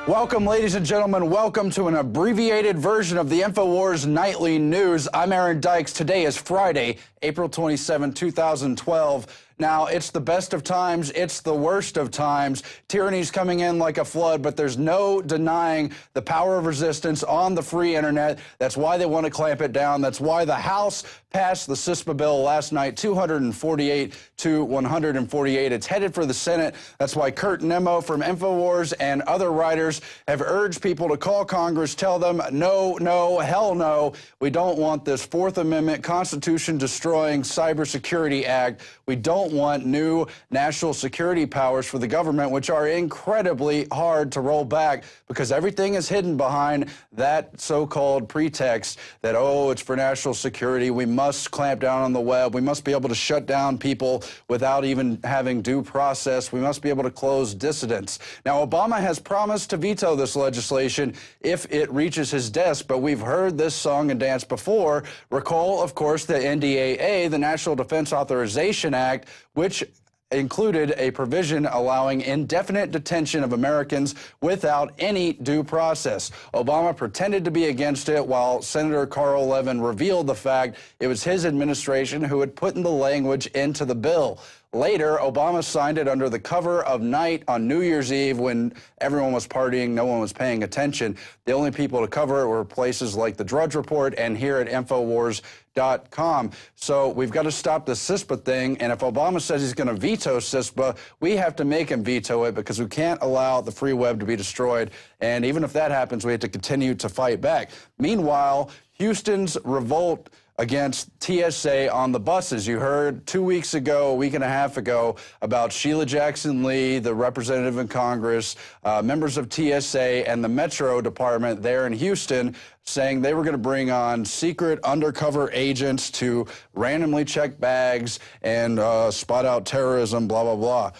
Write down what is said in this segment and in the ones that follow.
Welcome, ladies and gentlemen. Welcome to an abbreviated version of the Infowars Nightly News. I'm Aaron Dykes. Today is Friday, April 27, 2012. Now, it's the best of times. It's the worst of times. Tyranny's coming in like a flood, but there's no denying the power of resistance on the free internet. That's why they want to clamp it down. That's why the House passed the CISPA bill last night, 248 to 148. It's headed for the Senate. That's why Kurt Nemo from Infowars and other writers have urged people to call Congress, tell them, no, no, hell no. We don't want this Fourth Amendment Constitution-destroying Cybersecurity Act. We don't want new national security powers for the government, which are incredibly hard to roll back because everything is hidden behind that so-called pretext that, oh, it's for national security. We must clamp down on the web. We must be able to shut down people without even having due process. We must be able to close dissidents. Now, Obama has promised to veto this legislation if it reaches his desk, but we've heard this song and dance before. Recall, of course, the NDAA, the National Defense Authorization Act, which included a provision allowing indefinite detention of Americans without any due process. Obama pretended to be against it while Senator Carl Levin revealed the fact it was his administration who had put in the language into the bill. Later, Obama signed it under the cover of night on New Year's Eve when everyone was partying, no one was paying attention. The only people to cover it were places like the Drudge Report and here at Infowars.com. So we've got to stop the CISPA thing, and if Obama says he's going to veto CISPA, we have to make him veto it because we can't allow the free web to be destroyed. And even if that happens, we have to continue to fight back. Meanwhile, Houston's revolt against TSA on the buses. You heard 2 weeks ago, a week and a half ago, about Sheila Jackson Lee, the representative in Congress, members of TSA and the Metro Department there in Houston, saying they were going to bring on secret undercover agents to randomly check bags and spot out terrorism, blah, blah, blah.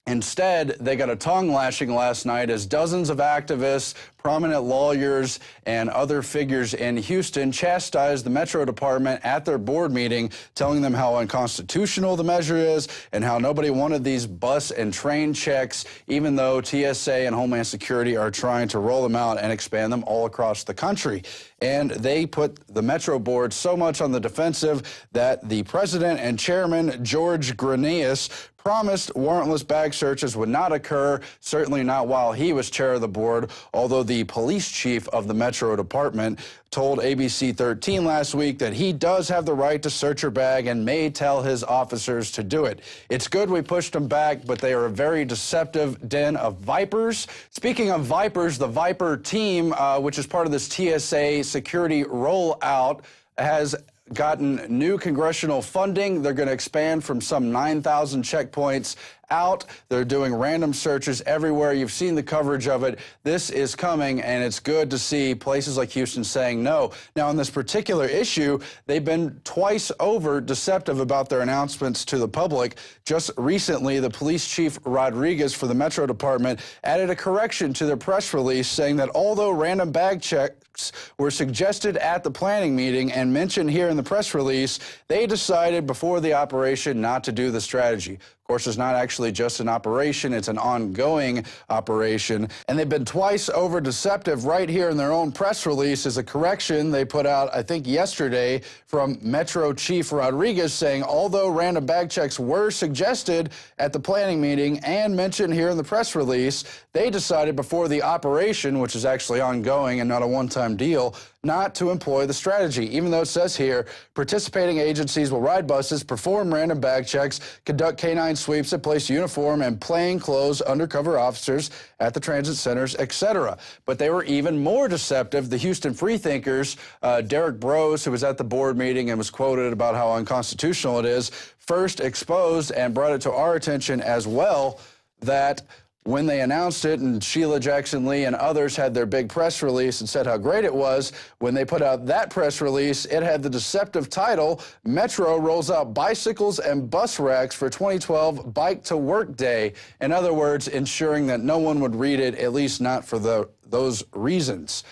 Instead, they got a tongue lashing last night as dozens of activists, prominent lawyers, and other figures in Houston chastised the Metro Department at their board meeting, telling them how unconstitutional the measure is and how nobody wanted these bus and train checks, even though TSA and Homeland Security are trying to roll them out and expand them all across the country. And they put the Metro board so much on the defensive that the president and chairman, George Granius, promised warrantless bag searches would not occur, certainly not while he was chair of the board, although the police chief of the Metro Department told ABC 13 last week that he does have the right to search your bag and may tell his officers to do it. It's good we pushed them back, but they are a very deceptive den of vipers. Speaking of vipers, the Viper team, which is part of this TSA security rollout, has gotten new congressional funding. They're going to expand from some 9,000 checkpoints out. They're doing random searches everywhere. You've seen the coverage of it. This is coming, and it's good to see places like Houston saying no. Now, on this particular issue, they've been twice over deceptive about their announcements to the public. Just recently, the police chief Rodriguez for the Metro Department added a correction to their press release saying that although random bag checks were suggested at the planning meeting and mentioned here in the press release, they decided before the operation not to do the strategy. Of course, it's not actually just an operation, it's an ongoing operation. And they've been twice over deceptive right here in their own press release as a correction they put out, I think, yesterday from Metro Chief Rodriguez saying, although random bag checks were suggested at the planning meeting and mentioned here in the press release, they decided before the operation, which is actually ongoing and not a one-time deal, not to employ the strategy, even though it says here, participating agencies will ride buses, perform random bag checks, conduct canine sweeps that place uniform and plainclothes undercover officers at the transit centers, etc. But they were even more deceptive. The Houston freethinkers, Derek Brose, who was at the board meeting and was quoted about how unconstitutional it is, first exposed and brought it to our attention as well that when they announced it and Sheila Jackson Lee and others had their big press release and said how great it was, when they put out that press release, it had the deceptive title, Metro rolls out bicycles and bus racks for 2012 Bike to Work Day. In other words, ensuring that no one would read it, at least not for those reasons.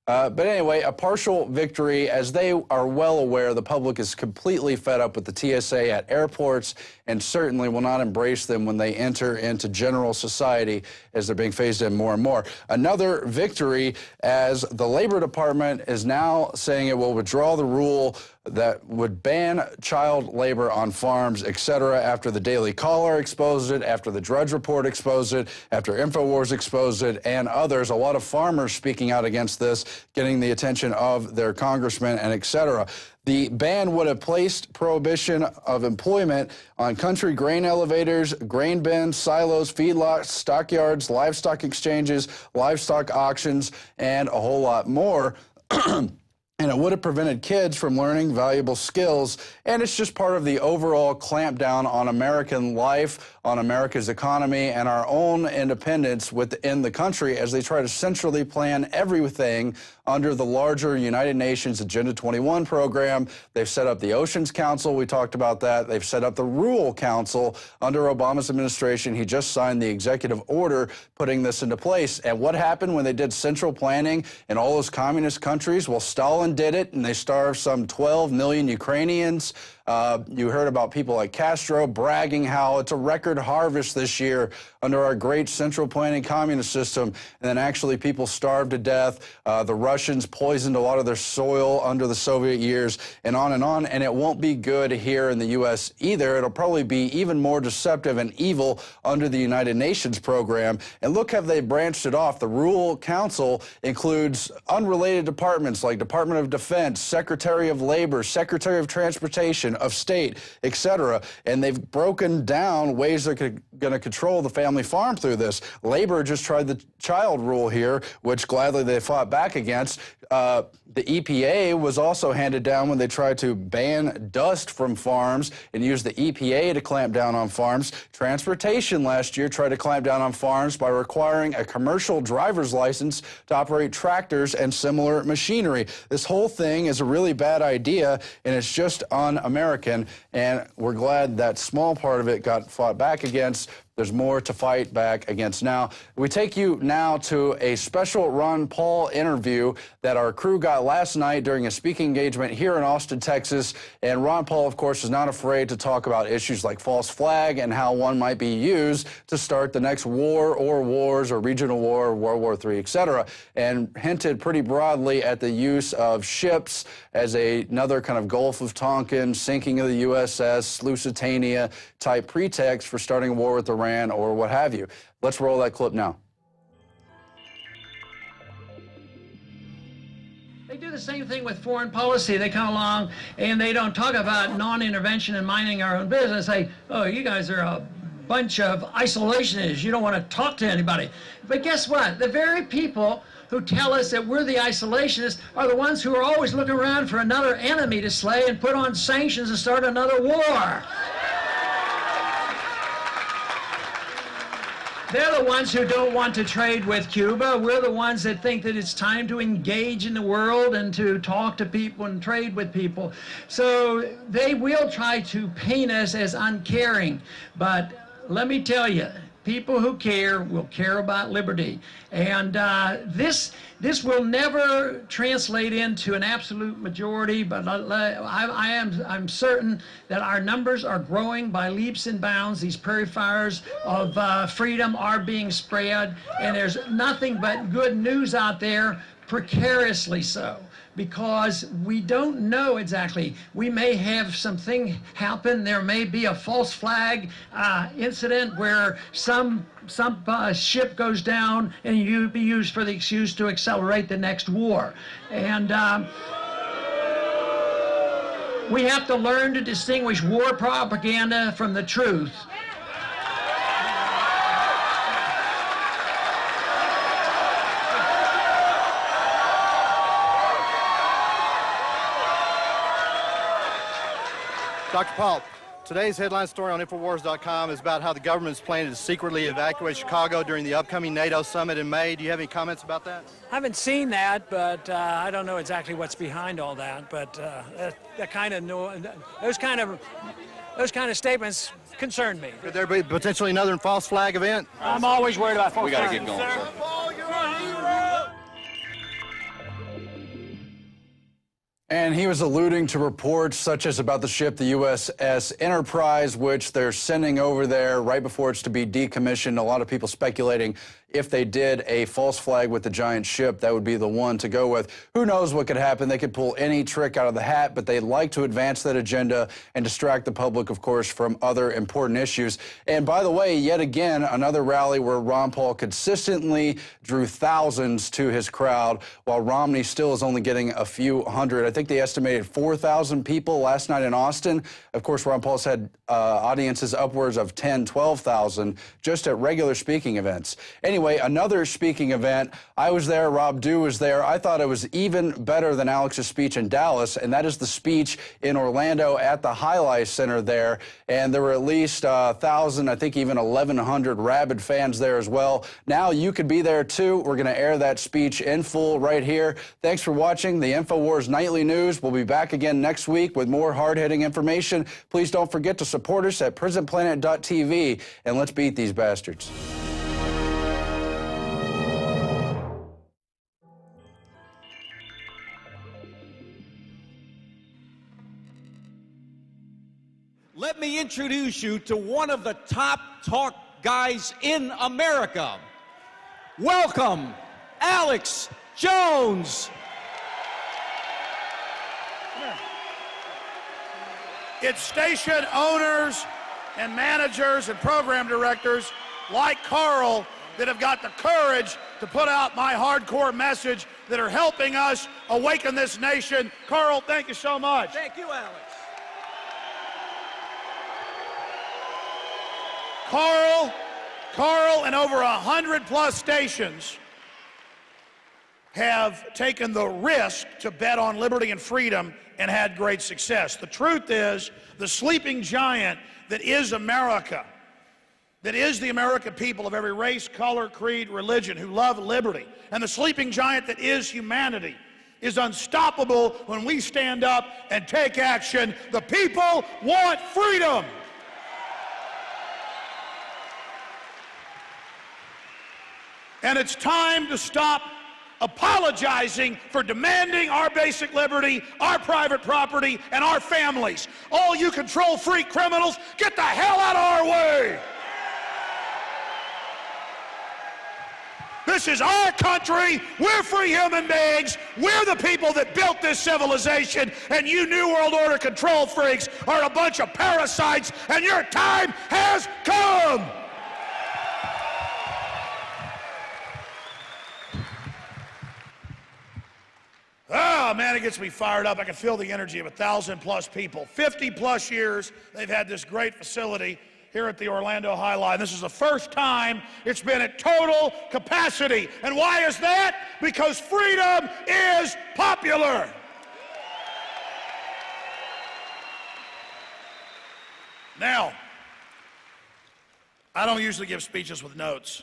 But anyway, a partial victory, as they are well aware the public is completely fed up with the TSA at airports and certainly will not embrace them when they enter into general society as they're being phased in more and more. Another victory, as the Labor Department is now saying it will withdraw the rule that would ban child labor on farms, etc., after the Daily Caller exposed it, after the Drudge Report exposed it, after Infowars exposed it, and others. A lot of farmers speaking out against this, getting the attention of their congressmen and etc. The ban would have placed prohibition of employment on country grain elevators, grain bins, silos, feedlots, stockyards, livestock exchanges, livestock auctions, and a whole lot more. And it would have prevented kids from learning valuable skills. And it's just part of the overall clampdown on American life, on America's economy, and our own independence within the country as they try to centrally plan everything under the larger United Nations Agenda 21 program. They've set up the Oceans Council. We talked about that. They've set up the Rural Council under Obama's administration. He just signed the executive order putting this into place. And what happened when they did central planning in all those communist countries? Well, Stalin did it, and they starved some 12 million Ukrainians. You heard about people like Castro bragging how it's a record harvest this year under our great central planning communist system, and then actually people starved to death. The Russians poisoned a lot of their soil under the Soviet years, and on, and it won't be good here in the U.S. either. It'll probably be even more deceptive and evil under the United Nations program. And look how they branched it off. The Rural Council includes unrelated departments like Department of Defense, Secretary of Labor, Secretary of Transportation, of State, etc. And they've broken down ways they're going to control the family farm through this. Labor just tried the child rule here, which gladly they fought back against. The EPA was also handed down when they tried to ban dust from farms and use the EPA to clamp down on farms. Transportation last year tried to clamp down on farms by requiring a commercial driver's license to operate tractors and similar machinery. This whole thing is a really bad idea, and it's just un-American, and we're glad that small part of it got fought back against. There's more to fight back against now. We take you now to a special Ron Paul interview that our crew got last night during a speaking engagement here in Austin, Texas. And Ron Paul, of course, is not afraid to talk about issues like false flag and how one might be used to start the next war or wars or regional war, World War III, etc. And hinted pretty broadly at the use of ships as another kind of Gulf of Tonkin, sinking of the USS Lusitania type pretext for starting a war with Iran or what have you. Let's roll that clip now. They do the same thing with foreign policy. They come along and they don't talk about non-intervention and minding our own business. They, oh, you guys are a bunch of isolationists. You don't want to talk to anybody. But guess what? The very people who tell us that we're the isolationists are the ones who are always looking around for another enemy to slay and put on sanctions and start another war. They're the ones who don't want to trade with Cuba. We're the ones that think that it's time to engage in the world and to talk to people and trade with people. So they will try to paint us as uncaring. But let me tell you, people who care will care about liberty. And this will never translate into an absolute majority, but I'm certain that our numbers are growing by leaps and bounds. These prairie fires of freedom are being spread, and there's nothing but good news out there, precariously so, because we don't know exactly. We may have something happen. There may be a false flag incident where some ship goes down and you be used for the excuse to accelerate the next war. And we have to learn to distinguish war propaganda from the truth. Dr. Paul, today's headline story on Infowars.com is about how the government is planning to secretly evacuate Chicago during the upcoming NATO summit in May. Do you have any comments about that? I haven't seen that, but I don't know exactly what's behind all that. But those kind of statements concern me. Could there be potentially another false flag event? I'm always worried about false flags. We got to get going, sir. And he was alluding to reports such as about the ship, the USS Enterprise, which they're sending over there right before it's to be decommissioned. A lot of people speculating if they did a false flag with the giant ship, that would be the one to go with. Who knows what could happen? They could pull any trick out of the hat, but they like to advance that agenda and distract the public, of course, from other important issues. And by the way, yet again, another rally where Ron Paul consistently drew thousands to his crowd, while Romney still is only getting a few hundred. I think they estimated 4,000 people last night in Austin. Of course, Ron Paul's had audiences upwards of 10, 12,000 just at regular speaking events. Anyway, another speaking event, I was there, Rob Dew was there. I thought it was even better than Alex's speech in Dallas, and that is the speech in Orlando at the Highlight Center there. And there were at least 1,000, I think even 1,100 rabid fans there as well. Now you could be there too. We're going to air that speech in full right here. Thanks for watching the Infowars Nightly News. We'll be back again next week with more hard-hitting information. Please don't forget to support us at prisonplanet.tv, and let's beat these bastards. Let me introduce you to one of the top talk guys in America. Welcome, Alex Jones. It's station owners and managers and program directors like Carl that have got the courage to put out my hardcore message that are helping us awaken this nation. Carl, thank you so much. Thank you, Alex. Carl and over 100+ stations have taken the risk to bet on liberty and freedom and had great success. The truth is, the sleeping giant that is America, that is the American people of every race, color, creed, religion, who love liberty, and the sleeping giant that is humanity, is unstoppable when we stand up and take action. The people want freedom. And it's time to stop apologizing for demanding our basic liberty, our private property, and our families. All you control freak criminals, get the hell out of our way. This is our country. We're free human beings. We're the people that built this civilization, and you New World Order control freaks are a bunch of parasites, and your time has come. Oh, man, it gets me fired up. I can feel the energy of 1,000+ people. 50+ years they've had this great facility here at the Orlando Highlight. This is the first time it's been at total capacity. And why is that? Because freedom is popular. Now, I don't usually give speeches with notes.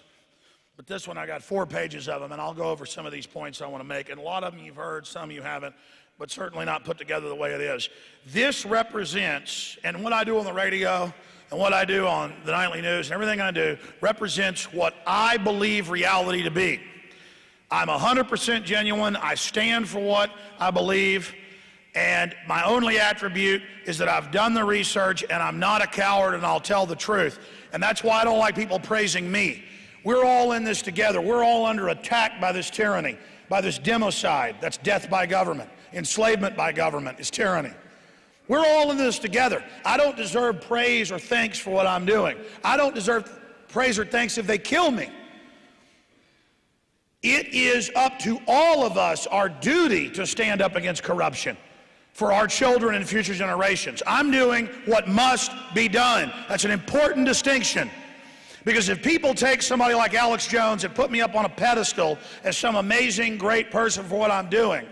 But this one, I got 4 pages of them, and I'll go over some of these points I want to make. And a lot of them you've heard, some you haven't, but certainly not put together the way it is. This represents, and what I do on the radio and what I do on the nightly news and everything I do represents what I believe reality to be. I'm 100% genuine. I stand for what I believe. And my only attribute is that I've done the research, and I'm not a coward, and I'll tell the truth. And that's why I don't like people praising me. We're all in this together. We're all under attack by this tyranny, by this democide. That's death by government. Enslavement by government is tyranny. We're all in this together. I don't deserve praise or thanks for what I'm doing. I don't deserve praise or thanks if they kill me. It is up to all of us, our duty, to stand up against corruption for our children and future generations. I'm doing what must be done. That's an important distinction. Because if people take somebody like Alex Jones and put me up on a pedestal as some amazing, great person for what I'm doing,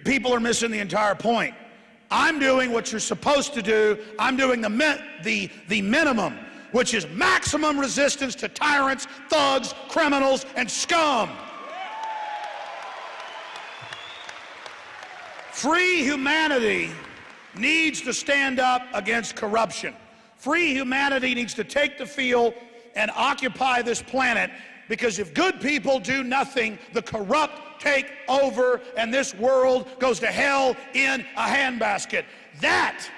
people are missing the entire point. I'm doing what you're supposed to do. I'm doing the minimum, which is maximum resistance to tyrants, thugs, criminals, and scum. Free humanity needs to stand up against corruption. Free humanity needs to take the field and occupy this planet Because if good people do nothing, the corrupt take over and this world goes to hell in a handbasket. That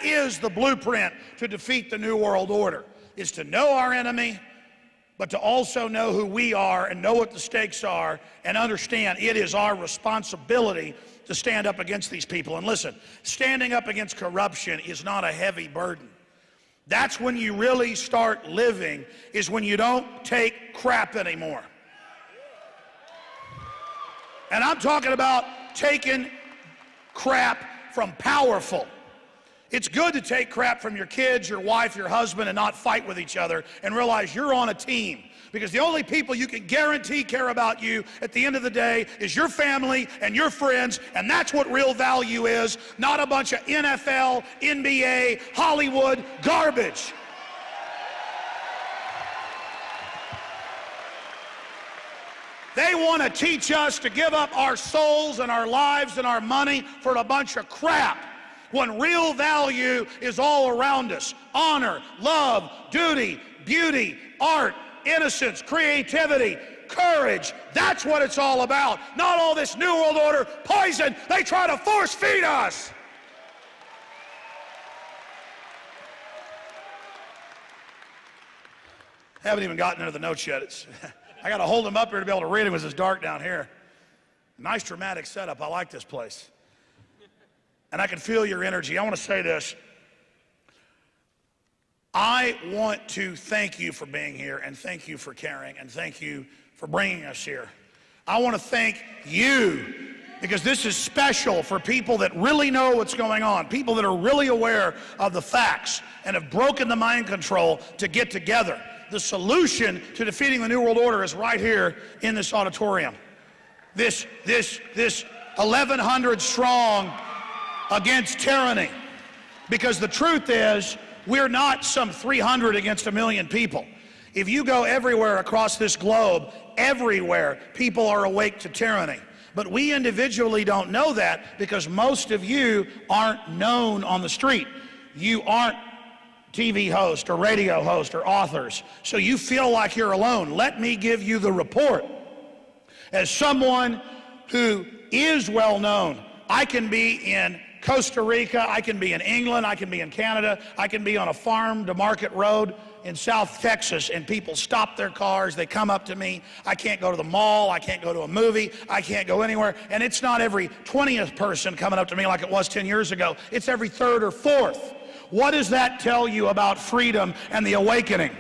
is the blueprint to defeat the New World Order, is to know our enemy, but to also know who we are and know what the stakes are and understand it is our responsibility to stand up against these people. And listen, standing up against corruption is not a heavy burden. That's when you really start living, is when you don't take crap anymore. And I'm talking about taking crap from powerful. It's good to take crap from your kids, your wife, your husband, and not fight with each other and realize you're on a team. Because the only people you can guarantee care about you at the end of the day is your family and your friends, and that's what real value is, not a bunch of NFL, NBA, Hollywood garbage. They want to teach us to give up our souls and our lives and our money for a bunch of crap, when real value is all around us. Honor, love, duty, beauty, art, innocence, creativity, courage. That's what it's all about. Not all this New World Order poison they try to force feed us. Haven't even gotten into the notes yet. I got to hold them up here to be able to read them because it's dark down here. Nice dramatic setup. I like this place. And I can feel your energy. I want to say this. I want to thank you for being here, and thank you for caring, and thank you for bringing us here. I want to thank you, because this is special for people that really know what's going on, people that are really aware of the facts and have broken the mind control to get together. The solution to defeating the New World Order is right here in this auditorium. This 1,100 strong against tyranny. Because the truth is, we're not some 300 against a million people. If you go everywhere across this globe, everywhere, people are awake to tyranny. But we individually don't know that because most of you aren't known on the street. You aren't TV hosts or radio hosts or authors. So you feel like you're alone. Let me give you the report. As someone who is well known, I can be in Costa Rica, I can be in England, I can be in Canada, I can be on a farm to market road in South Texas, and people stop their cars, they come up to me. I can't go to the mall, I can't go to a movie, I can't go anywhere. And it's not every 20th person coming up to me like it was 10 years ago. It's every third or fourth. What does that tell you about freedom and the awakening?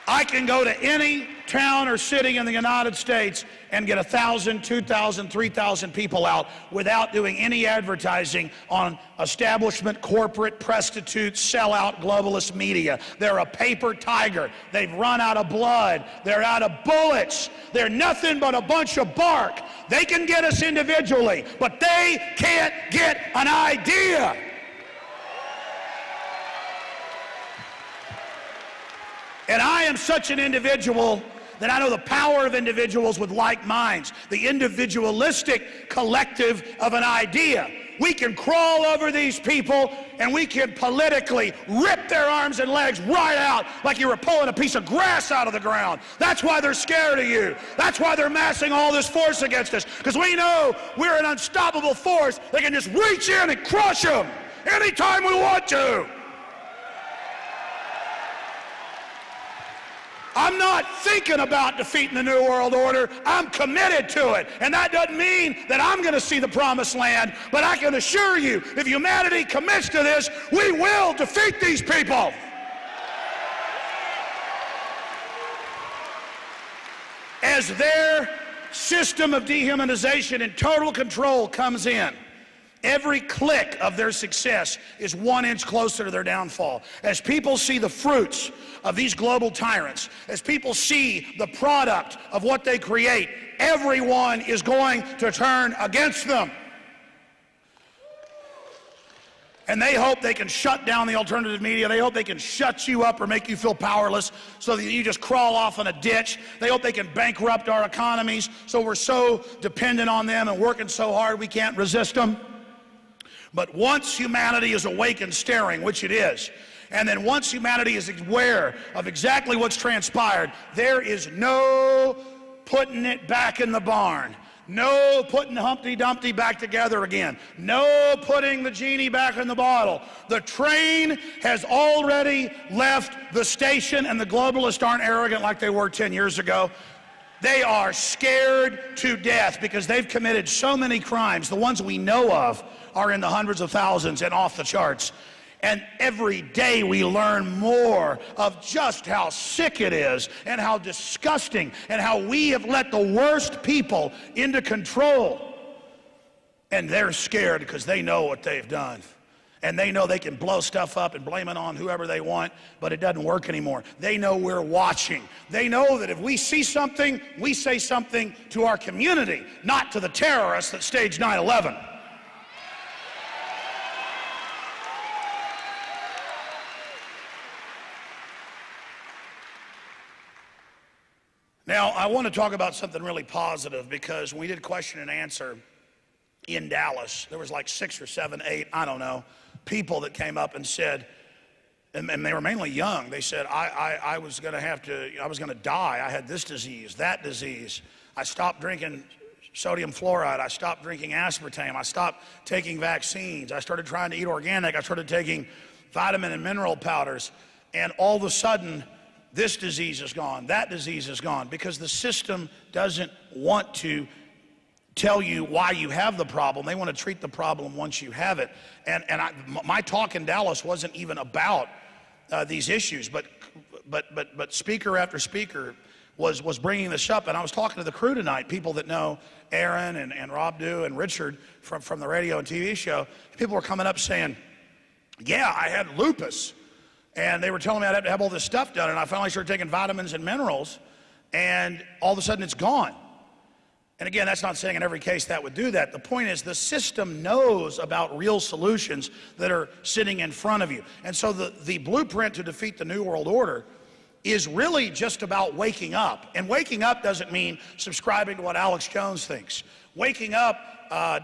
I can go to any town or city in the United States and get 1,000, 2,000, 3,000 people out without doing any advertising on establishment, corporate, prostitute, sellout, globalist media. They're a paper tiger. They've run out of blood. They're out of bullets. They're nothing but a bunch of bark. They can get us individually, but they can't get an idea. And I am such an individual that I know the power of individuals with like minds, the individualistic collective of an idea. We can crawl over these people and we can politically rip their arms and legs right out like you were pulling a piece of grass out of the ground. That's why they're scared of you. That's why they're massing all this force against us, because we know we're an unstoppable force that can just reach in and crush them anytime we want to. I'm not thinking about defeating the New World Order. I'm committed to it. And that doesn't mean that I'm going to see the promised land, but I can assure you, if humanity commits to this, we will defeat these people. As their system of dehumanization and total control comes in, every click of their success is 1 inch closer to their downfall. As people see the fruits of these global tyrants, as people see the product of what they create, everyone is going to turn against them. And they hope they can shut down the alternative media. They hope they can shut you up or make you feel powerless so that you just crawl off in a ditch. They hope they can bankrupt our economies so we're so dependent on them and working so hard we can't resist them. But once humanity is awake and staring, which it is, And then once humanity is aware of exactly what's transpired, there is no putting it back in the barn. No putting Humpty Dumpty back together again. No putting the genie back in the bottle. The train has already left the station, and the globalists aren't arrogant like they were 10 years ago. They are scared to death because they've committed so many crimes. The ones we know of are in the hundreds of thousands and off the charts. And every day we learn more of just how sick it is and how disgusting and how we have let the worst people into control. And they're scared because they know what they've done. And they know they can blow stuff up and blame it on whoever they want, but it doesn't work anymore. They know we're watching. They know that if we see something, we say something to our community, not to the terrorists that staged 9/11. Now, I want to talk about something really positive, because when we did question and answer in Dallas, there was like 6 or 7, 8, I don't know, people that came up and said, and they were mainly young, they said, I was going to die. I had this disease, that disease. I stopped drinking sodium fluoride. I stopped drinking aspartame. I stopped taking vaccines. I started trying to eat organic. I started taking vitamin and mineral powders. And all of a sudden, this disease is gone, that disease is gone, because the system doesn't want to tell you why you have the problem. They want to treat the problem once you have it. And my talk in Dallas wasn't even about these issues, but speaker after speaker was bringing this up. And I was talking to the crew tonight, people that know Aaron and Rob Dew and Richard from the radio and TV show. People were coming up saying, yeah, I had lupus. And they were telling me I'd have to have all this stuff done, and I finally started taking vitamins and minerals, and all of a sudden it's gone. And again, that's not saying in every case that would do that. The point is the system knows about real solutions that are sitting in front of you. And so the blueprint to defeat the New World Order is really just about waking up. And waking up doesn't mean subscribing to what Alex Jones thinks. Waking up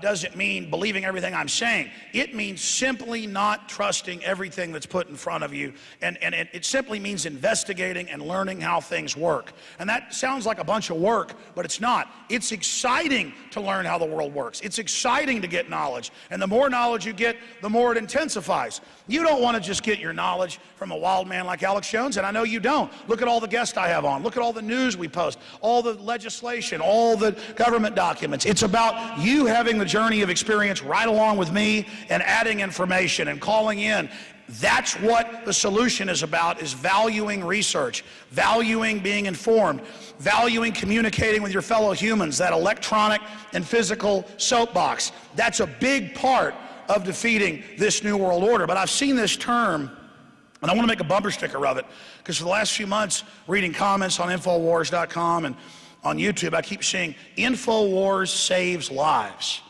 doesn't mean believing everything I'm saying. It means simply not trusting everything that's put in front of you. And it simply means investigating and learning how things work. And that sounds like a bunch of work, but it's not. It's exciting to learn how the world works. It's exciting to get knowledge. And the more knowledge you get, the more it intensifies. You don't want to just get your knowledge from a wild man like Alex Jones, and I know you don't. Look at all the guests I have on. Look at all the news we post, all the legislation, all the government documents. It's about you having the journey of experience right along with me and adding information and calling in. That's what the solution is about, is valuing research, valuing being informed, valuing communicating with your fellow humans, that electronic and physical soapbox. That's a big part of defeating this New World Order. But I've seen this term, and I want to make a bumper sticker of it, because for the last few months, reading comments on Infowars.com and on YouTube, I keep seeing Infowars saves lives.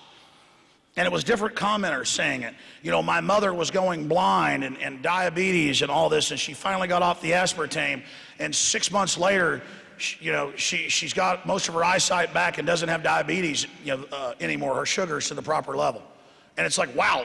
And it was different commenters saying it. You know, my mother was going blind and diabetes and all this, and she finally got off the aspartame, and 6 months later, she's got most of her eyesight back and doesn't have diabetes anymore. Her sugar's to the proper level. And it's like, wow,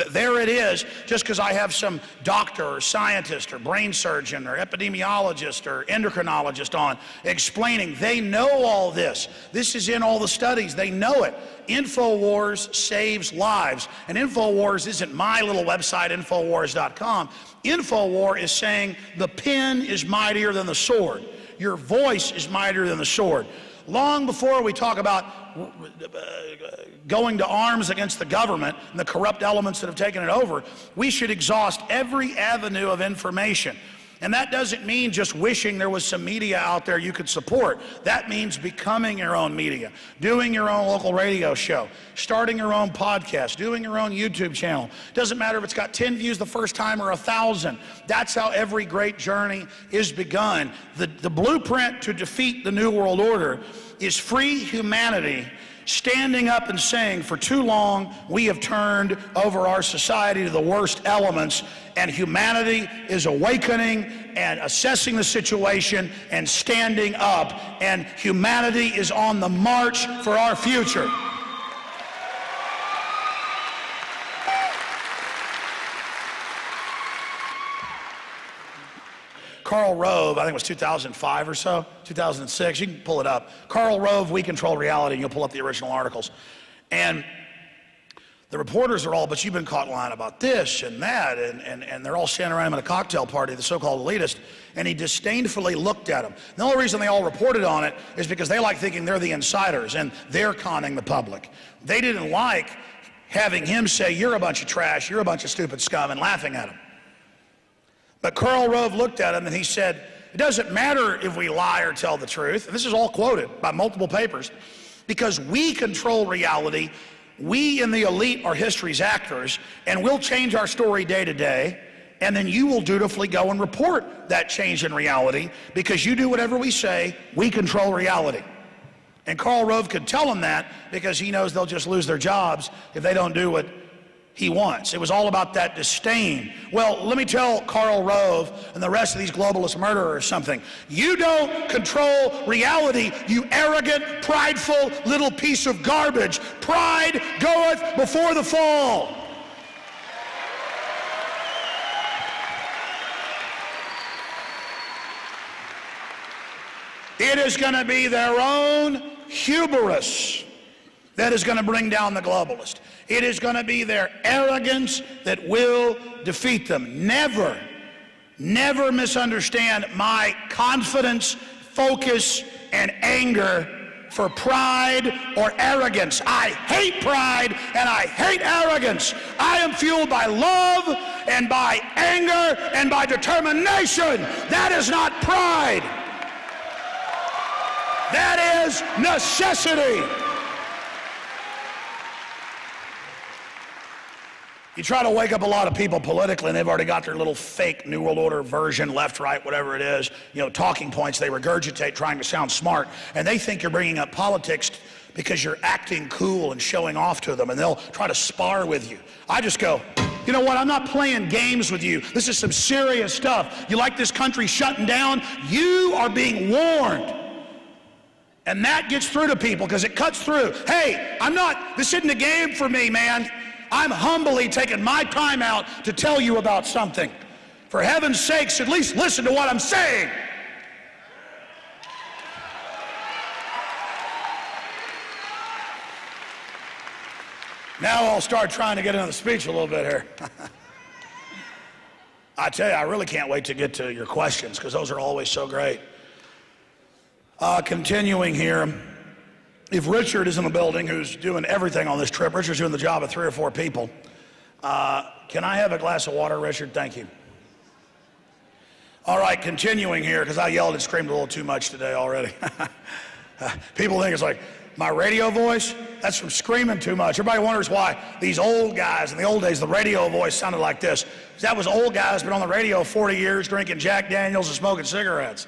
there it is, just because I have some doctor or scientist or brain surgeon or epidemiologist or endocrinologist on explaining. They know all this. This is in all the studies. They know it. Infowars saves lives. And Infowars isn't my little website, Infowars.com. Infowar is saying the pen is mightier than the sword. Your voice is mightier than the sword. Long before we talk about going to arms against the government and the corrupt elements that have taken it over, we should exhaust every avenue of information. And that doesn't mean just wishing there was some media out there you could support. That means becoming your own media, doing your own local radio show, starting your own podcast, doing your own YouTube channel. Doesn't matter if it's got 10 views the first time or 1,000. That's how every great journey is begun. The blueprint to defeat the New World Order is free humanity standing up and saying, for too long we have turned over our society to the worst elements, and humanity is awakening and assessing the situation and standing up, and humanity is on the march for our future. Karl Rove, I think it was 2005 or so, 2006, you can pull it up. Karl Rove, We Control Reality, and you'll pull up the original articles. And the reporters are all, but you've been caught lying about this and that, and they're all standing around him at a cocktail party, the so-called elitist, and he disdainfully looked at him. The only reason they all reported on it is because they like thinking they're the insiders and they're conning the public. They didn't like having him say, you're a bunch of trash, you're a bunch of stupid scum, and laughing at him. But Karl Rove looked at him and he said, it doesn't matter if we lie or tell the truth, and this is all quoted by multiple papers, because we control reality. We in the elite are history's actors, and we'll change our story day to day, and then you will dutifully go and report that change in reality, because you do whatever we say, we control reality. And Karl Rove could tell them that because he knows they'll just lose their jobs if they don't do what he wants. It was all about that disdain. Well, let me tell Karl Rove and the rest of these globalist murderers something. You don't control reality, you arrogant, prideful little piece of garbage. Pride goeth before the fall. It is going to be their own hubris that is going to bring down the globalist. It is going to be their arrogance that will defeat them. Never, never misunderstand my confidence, focus, and anger for pride or arrogance. I hate pride and I hate arrogance. I am fueled by love and by anger and by determination. That is not pride. That is necessity. You try to wake up a lot of people politically, and they've already got their little fake New World Order version, left, right, whatever it is, talking points they regurgitate trying to sound smart, and they think you're bringing up politics because you're acting cool and showing off to them, and they'll try to spar with you. I just go, you know what, I'm not playing games with you. This is some serious stuff. You like this country shutting down? You are being warned. And that gets through to people because it cuts through. Hey, this isn't a game for me, man. I'm humbly taking my time out to tell you about something. For heaven's sakes, at least listen to what I'm saying. Now I'll start trying to get into the speech a little bit here. I tell you, I really can't wait to get to your questions because those are always so great. Continuing here. If Richard is in the building, who's doing everything on this trip, Richard's doing the job of 3 or 4 people. Can I have a glass of water, Richard? Thank you. All right, continuing here, because I yelled and screamed a little too much today already. People think it's like, my radio voice? That's from screaming too much. Everybody wonders why these old guys, in the old days, the radio voice sounded like this. That was old guys been on the radio 40 years drinking Jack Daniels and smoking cigarettes.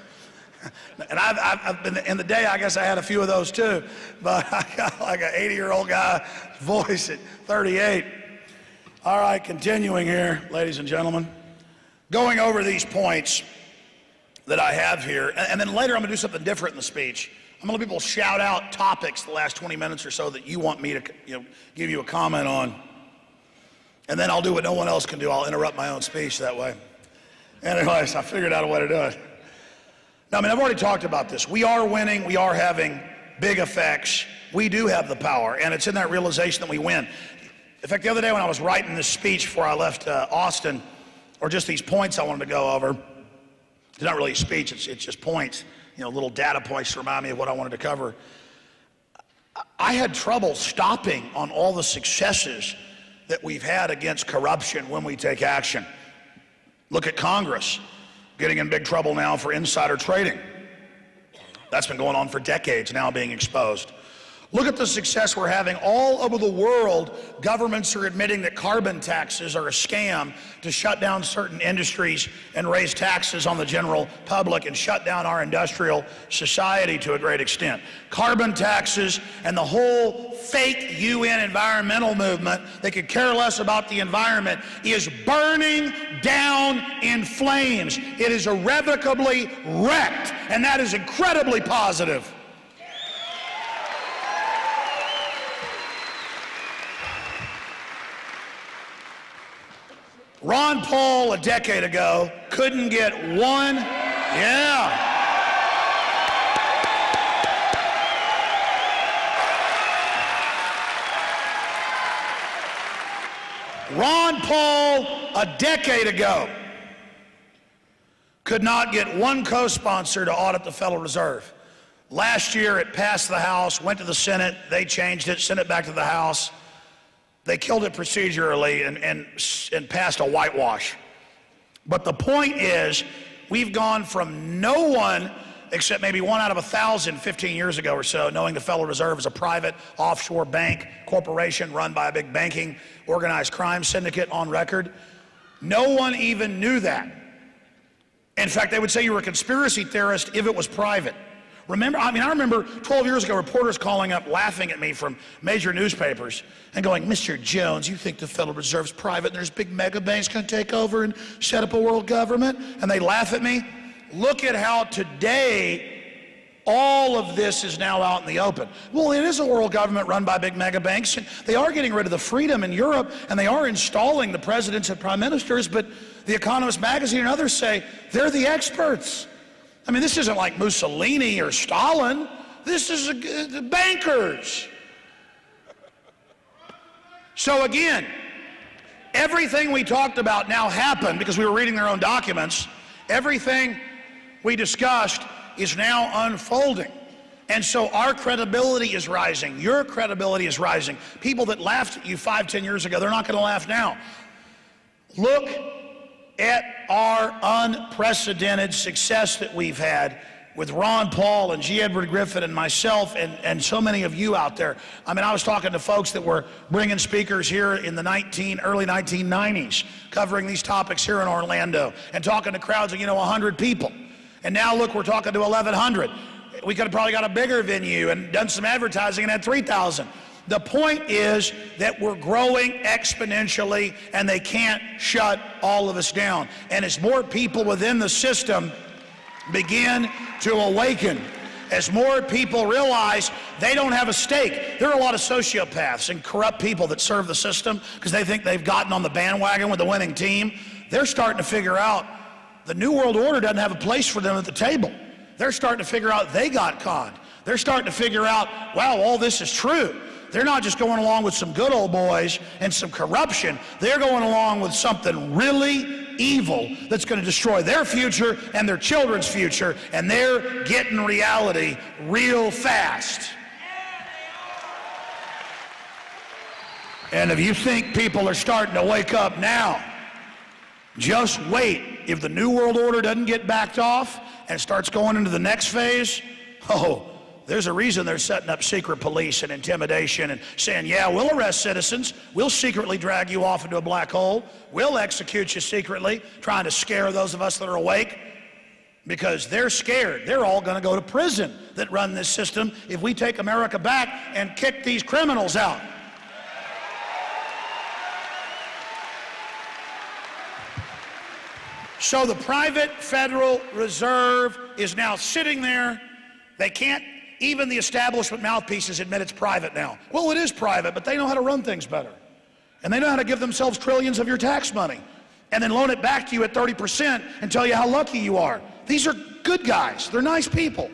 And I've been, in the day, I guess I had a few of those too, but I got like an 80-year-old guy voice at 38. All right, continuing here, ladies and gentlemen. Going over these points that I have here, and then later I'm going to do something different in the speech. I'm going to let people shout out topics the last 20 minutes or so that you want me to give you a comment on. And then I'll do what no one else can do. I'll interrupt my own speech that way. Anyways, I figured out a way to do it. Now, I've already talked about this. We are winning. We are having big effects. We do have the power, and it's in that realization that we win. In fact, the other day when I was writing this speech before I left Austin, or just these points I wanted to go over, it's not really a speech, it's just points, little data points to remind me of what I wanted to cover. I had trouble stopping on all the successes that we've had against corruption when we take action. Look at Congress. Getting in big trouble now for insider trading. That's been going on for decades now, being exposed. Look at the success we're having all over the world. Governments are admitting that carbon taxes are a scam to shut down certain industries and raise taxes on the general public and shut down our industrial society to a great extent. Carbon taxes and the whole fake UN environmental movement that could care less about the environment is burning down in flames. It is irrevocably wrecked, and that is incredibly positive. Ron Paul a decade ago couldn't get one Yeah. Ron Paul, a decade ago, could not get one co-sponsor to audit the Federal Reserve. Last year, it passed the House, went to the Senate, they changed it, sent it back to the House. They killed it procedurally and passed a whitewash. But the point is, we've gone from no one, except maybe 1 out of 1,000 15 years ago or so, knowing the Federal Reserve is a private offshore bank corporation run by a big banking organized crime syndicate on record. No one even knew that. In fact, they would say you were a conspiracy theorist if it was private. Remember, I remember 12 years ago, reporters calling up, laughing at me from major newspapers and going, Mr. Jones, you think the Federal Reserve's private and there's big mega banks going to take over and set up a world government? And they laugh at me. Look at how today all of this is now out in the open. Well, it is a world government run by big mega banks. And they are getting rid of the freedom in Europe, and they are installing the presidents and prime ministers, but The Economist magazine and others say they're the experts. I mean, this isn't like Mussolini or Stalin. This is the bankers. So again, everything we talked about now happened because we were reading their own documents. Everything we discussed is now unfolding. And so our credibility is rising. Your credibility is rising. People that laughed at you 5, 10 years ago, they're not going to laugh now. Look at our unprecedented success that we've had with Ron Paul and G. Edward Griffin and myself and so many of you out there. I mean, I was talking to folks that were bringing speakers here in the early 1990s, covering these topics here in Orlando, and talking to crowds of, 100 people. And now look, we're talking to 1,100. We could have probably got a bigger venue and done some advertising and had 3,000. The point is that we're growing exponentially, and they can't shut all of us down. And as more people within the system begin to awaken, as more people realize they don't have a stake. There are a lot of sociopaths and corrupt people that serve the system because they think they've gotten on the bandwagon with the winning team. They're starting to figure out the New World Order doesn't have a place for them at the table. They're starting to figure out they got conned. They're starting to figure out, wow, all this is true. They're not just going along with some good old boys and some corruption. They're going along with something really evil that's going to destroy their future and their children's future, and they're getting reality real fast. And if you think people are starting to wake up now, just wait. If the New World Order doesn't get backed off and starts going into the next phase, there's a reason they're setting up secret police and intimidation and saying, yeah, we'll arrest citizens. We'll secretly drag you off into a black hole. We'll execute you secretly, trying to scare those of us that are awake, because they're scared. They're all going to go to prison that run this system if we take America back and kick these criminals out. So the private Federal Reserve is now sitting there. They can't, even the establishment mouthpieces admit it's private now. Well, it is private, but they know how to run things better. And they know how to give themselves trillions of your tax money and then loan it back to you at 30% and tell you how lucky you are. These are good guys. They're nice people.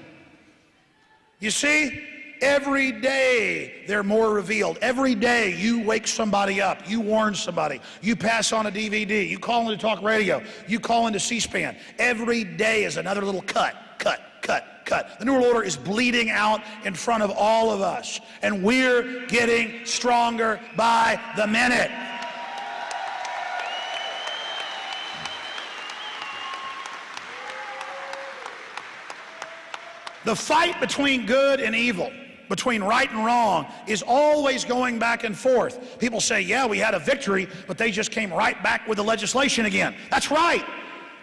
You see, every day they're more revealed. Every day you wake somebody up, you warn somebody, you pass on a DVD, you call into talk radio, you call into C-SPAN. Every day is another little cut. The New World Order is bleeding out in front of all of us, and we're getting stronger by the minute. The fight between good and evil, between right and wrong, is always going back and forth. People say, yeah, we had a victory, but they just came right back with the legislation again. That's right.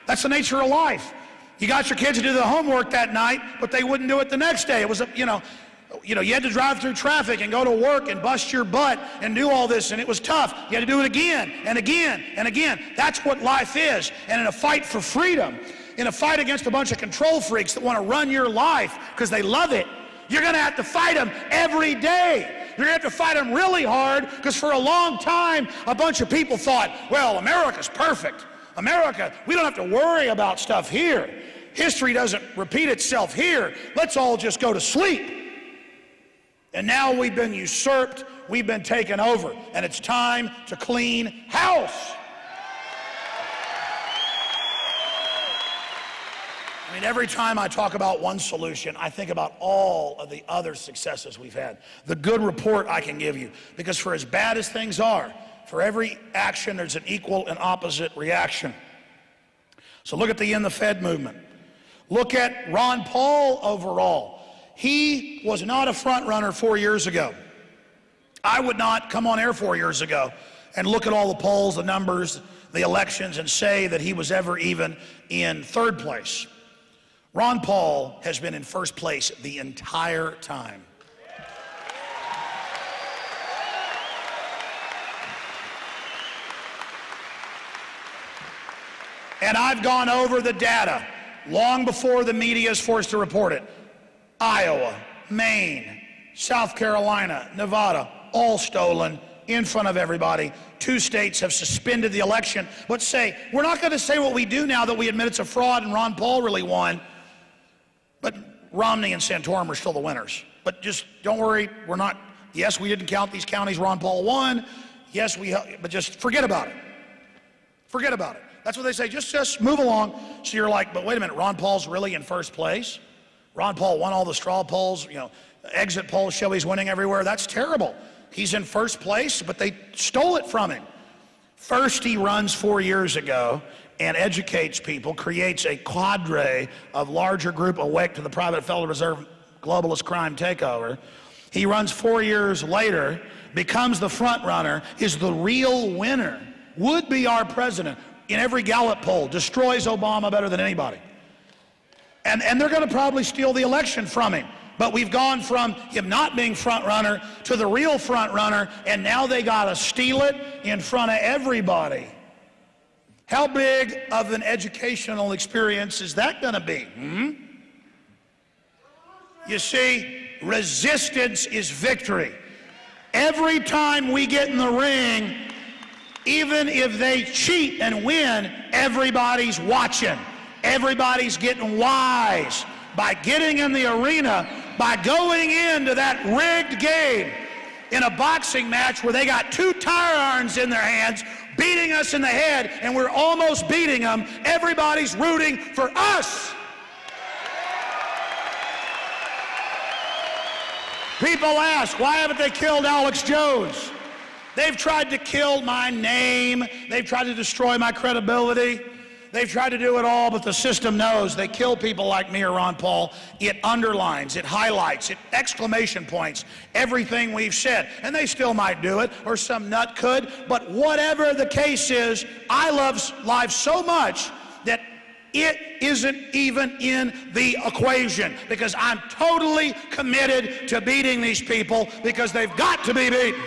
That's the nature of life. You got your kids to do the homework that night, but they wouldn't do it the next day. It was, you had to drive through traffic and go to work and bust your butt and do all this, and it was tough. You had to do it again and again and again. That's what life is. And in a fight for freedom, in a fight against a bunch of control freaks that want to run your life because they love it, you're going to have to fight them every day. You're going to have to fight them really hard, because for a long time, a bunch of people thought, well, America's perfect. America, we don't have to worry about stuff here. history doesn't repeat itself here. Let's all just go to sleep. And now we've been usurped, we've been taken over, and it's time to clean house. I mean, every time I talk about one solution, I think about all of the other successes we've had, the good report I can give you. Because for as bad as things are, for every action, there's an equal and opposite reaction. So look at the End the Fed movement. Look at Ron Paul overall. He was not a front runner 4 years ago. I would not come on air 4 years ago and look at all the polls, the numbers, the elections, and say that he was ever even in third place. Ron Paul has been in first place the entire time. And I've gone over the data long before the media is forced to report it. Iowa, Maine, South Carolina, Nevada, all stolen in front of everybody. 2 states have suspended the election. But say, we're not going to say what we do now that we admit it's a fraud and Ron Paul really won. But Romney and Santorum are still the winners. But just don't worry, we're not, yes, we didn't count these counties Ron Paul won. Yes, but just forget about it. Forget about it. That's what they say, just move along. So you're like, but wait a minute, Ron Paul's really in first place? Ron Paul won all the straw polls, exit polls show he's winning everywhere. That's terrible. He's in first place, but they stole it from him. First he runs 4 years ago and educates people, creates a cadre of larger group awake to the private Federal Reserve globalist crime takeover. He runs 4 years later, becomes the front runner, is the real winner, would be our president in every Gallup poll, destroys Obama better than anybody. And they're going to probably steal the election from him. But we've gone from him not being front runner to the real front runner, and now they got to steal it in front of everybody. How big of an educational experience is that going to be? You see, resistance is victory. Every time we get in the ring, even if they cheat and win, everybody's watching. Everybody's getting wise by getting in the arena, by going into that rigged game in a boxing match where they got 2 tire irons in their hands, beating us in the head, and we're almost beating them. Everybody's rooting for us. People ask, why haven't they killed Alex Jones? They've tried to kill my name. They've tried to destroy my credibility. They've tried to do it all, but the system knows they kill people like me or Ron Paul. It underlines, it highlights, it exclamation points everything we've said. And they still might do it, or some nut could. But whatever the case is, I love life so much that it isn't even in the equation, because I'm totally committed to beating these people, because they've got to be beaten.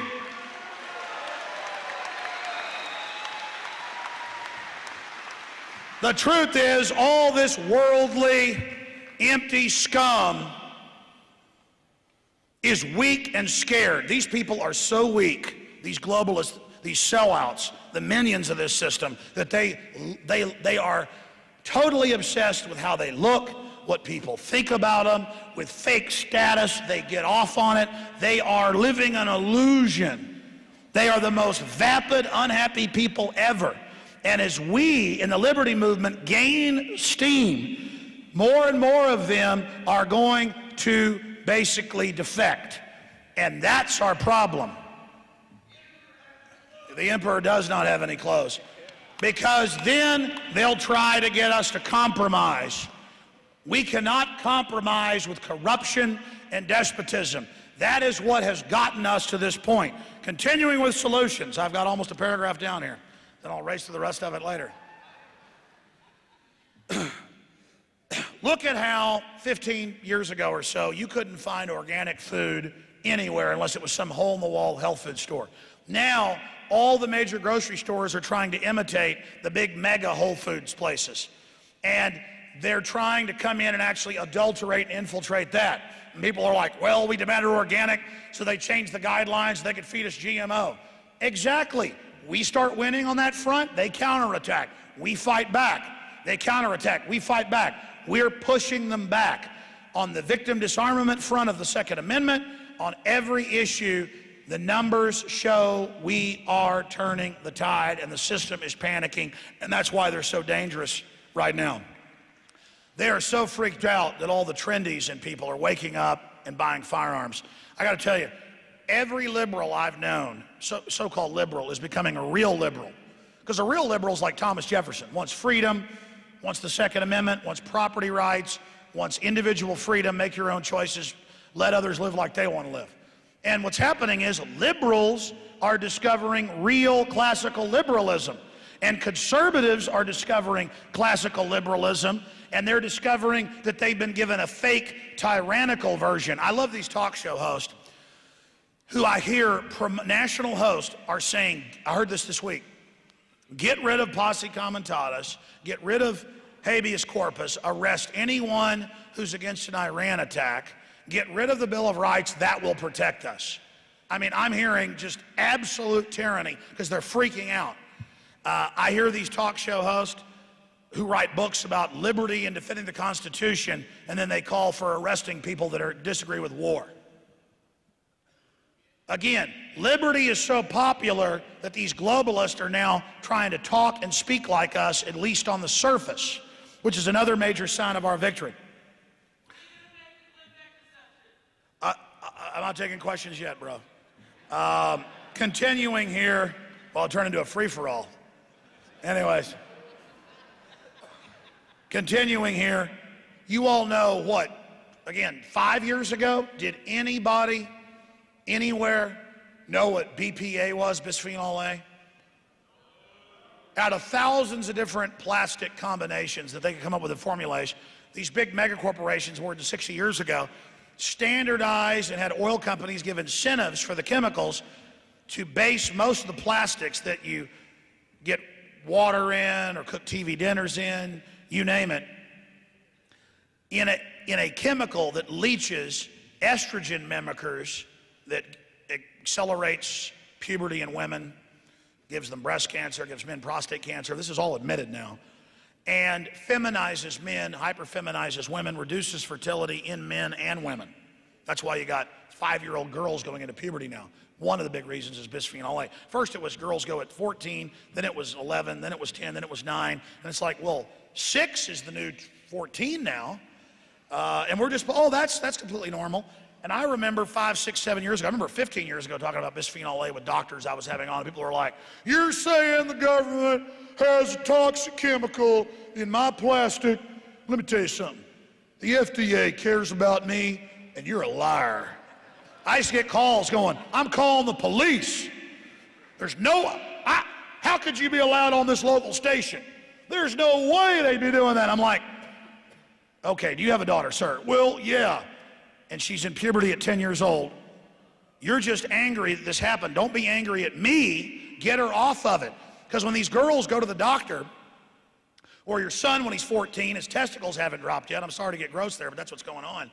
The truth is, all this worldly, empty scum is weak and scared. These people are so weak, these globalists, these sellouts, the minions of this system, that they are totally obsessed with how they look, what people think about them, with fake status. They get off on it. They are living an illusion. They are the most vapid, unhappy people ever. And as we in the liberty movement gain steam, more and more of them are going to basically defect. And that's our problem. The emperor does not have any clothes, because then they'll try to get us to compromise. We cannot compromise with corruption and despotism. That is what has gotten us to this point. Continuing with solutions. I've got almost a paragraph down here. Then I'll race to the rest of it later. Look at how 15 years ago or so, you couldn't find organic food anywhere unless it was some hole-in-the-wall health food store. Now, all the major grocery stores are trying to imitate the big mega Whole Foods places. And they're trying to come in and actually adulterate and infiltrate that. And people are like, well, we demanded organic, so they changed the guidelines so they could feed us GMO. Exactly. We start winning on that front, they counterattack. We fight back. They counterattack. We fight back. we're pushing them back on the victim disarmament front of the Second Amendment, on every issue. The numbers show we are turning the tide, and the system is panicking, and that's why they're so dangerous right now. They are so freaked out that all the trendies and people are waking up and buying firearms. I got to tell you, every liberal I've known, so-called liberal, is becoming a real liberal. Because a real liberal is like Thomas Jefferson, wants freedom, wants the Second Amendment, wants property rights, wants individual freedom, make your own choices, let others live like they want to live. And what's happening is liberals are discovering real classical liberalism, and conservatives are discovering classical liberalism, and they're discovering that they've been given a fake tyrannical version. I love these talk show hosts who I hear national hosts are saying, I heard this week, get rid of posse comitatus, get rid of habeas corpus, arrest anyone who's against an Iran attack, get rid of the Bill of Rights, that will protect us. I mean, I'm hearing just absolute tyranny because they're freaking out. I hear these talk show hosts who write books about liberty and defending the Constitution, and then they call for arresting people that disagree with war. Again, liberty is so popular that these globalists are now trying to talk and speak like us, at least on the surface, which is another major sign of our victory. I'm not taking questions yet, bro. Continuing here, well, I'll turn into a free-for-all. Anyways, continuing here, you all know what, again, 5 years ago, did anybody anywhere know what BPA was, bisphenol A? Out of thousands of different plastic combinations that they could come up with a formulation, these big mega corporations more than 60 years ago standardized and had oil companies give incentives for the chemicals to base most of the plastics that you get water in or cook TV dinners in, you name it, in a chemical that leaches estrogen mimickers that accelerates puberty in women, gives them breast cancer, gives men prostate cancer. This is all admitted now. And feminizes men, hyperfeminizes women, reduces fertility in men and women. That's why you got 5-year-old girls going into puberty now. One of the big reasons is bisphenol A. First it was girls go at 14, then it was 11, then it was 10, then it was 9. And it's like, well, 6 is the new 14 now. And we're just, oh, that's completely normal. And I remember 5, 6, 7 years ago, I remember 15 years ago talking about bisphenol A with doctors I was having on. People were like, you're saying the government has a toxic chemical in my plastic. Let me tell you something. The FDA cares about me, and you're a liar. I used to get calls going, I'm calling the police. There's no, how could you be allowed on this local station? There's no way they'd be doing that. I'm like, okay, do you have a daughter, sir? Well, yeah. And she's in puberty at 10 years old. You're just angry that this happened. Don't be angry at me. Get her off of it. Because when these girls go to the doctor, or your son when he's 14, his testicles haven't dropped yet. I'm sorry to get gross there, but that's what's going on.